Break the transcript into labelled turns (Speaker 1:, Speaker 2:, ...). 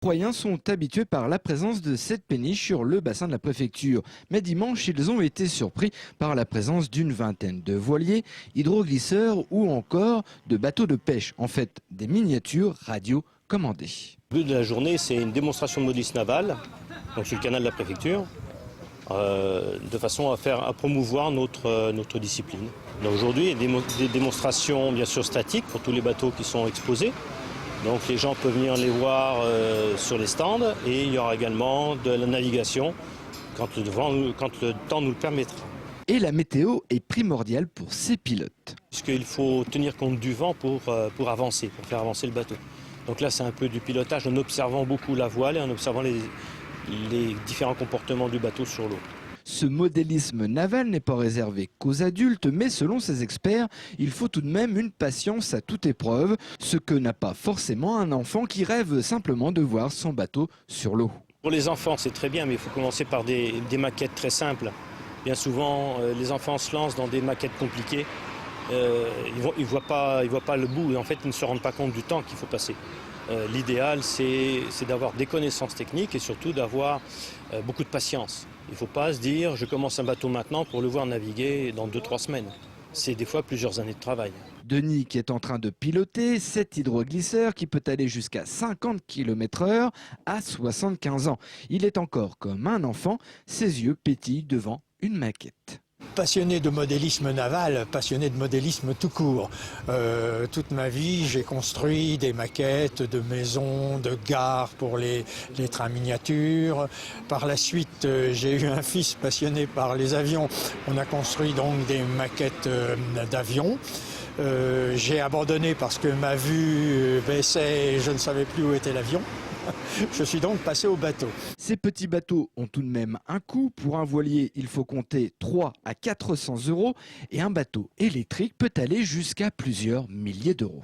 Speaker 1: Les Troyens sont habitués par la présence de cette péniche sur le bassin de la préfecture. Mais dimanche, ils ont été surpris par la présence d'une vingtaine de voiliers, hydroglisseurs ou encore de bateaux de pêche. En fait, des miniatures radiocommandées.
Speaker 2: Le but de la journée, c'est une démonstration de modélisme naval, donc sur le canal de la préfecture, de façon à promouvoir notre discipline. Donc aujourd'hui, il y a des démonstrations bien sûr statiques pour tous les bateaux qui sont exposés. Donc les gens peuvent venir les voir sur les stands et il y aura également de la navigation quand le temps nous le permettra.
Speaker 1: Et la météo est primordiale pour ces pilotes.
Speaker 2: Puisqu'il faut tenir compte du vent pour avancer, pour faire avancer le bateau. Donc là c'est un peu du pilotage en observant beaucoup la voile et en observant les différents comportements du bateau sur l'eau.
Speaker 1: Ce modélisme naval n'est pas réservé qu'aux adultes, mais selon ces experts, il faut tout de même une patience à toute épreuve, ce que n'a pas forcément un enfant qui rêve simplement de voir son bateau sur l'eau.
Speaker 2: Pour les enfants, c'est très bien, mais il faut commencer par des maquettes très simples. Bien souvent, les enfants se lancent dans des maquettes compliquées. Ils voient pas le bout et en fait, ils ne se rendent pas compte du temps qu'il faut passer. L'idéal, c'est d'avoir des connaissances techniques et surtout d'avoir beaucoup de patience. Il ne faut pas se dire je commence un bateau maintenant pour le voir naviguer dans 2-3 semaines. C'est des fois plusieurs années de travail.
Speaker 1: Denis qui est en train de piloter cet hydroglisseur qui peut aller jusqu'à 50 km/h à 75 ans. Il est encore comme un enfant, ses yeux pétillent devant une maquette.
Speaker 3: Passionné de modélisme naval, passionné de modélisme tout court. Toute ma vie, j'ai construit des maquettes de maisons, de gares pour les trains miniatures. Par la suite, j'ai eu un fils passionné par les avions. On a construit donc des maquettes d'avions. J'ai abandonné parce que ma vue baissait et je ne savais plus où était l'avion. Je suis donc passé au bateau.
Speaker 1: Ces petits bateaux ont tout de même un coût. Pour un voilier, il faut compter 300 à 400 € et un bateau électrique peut aller jusqu'à plusieurs milliers d'euros.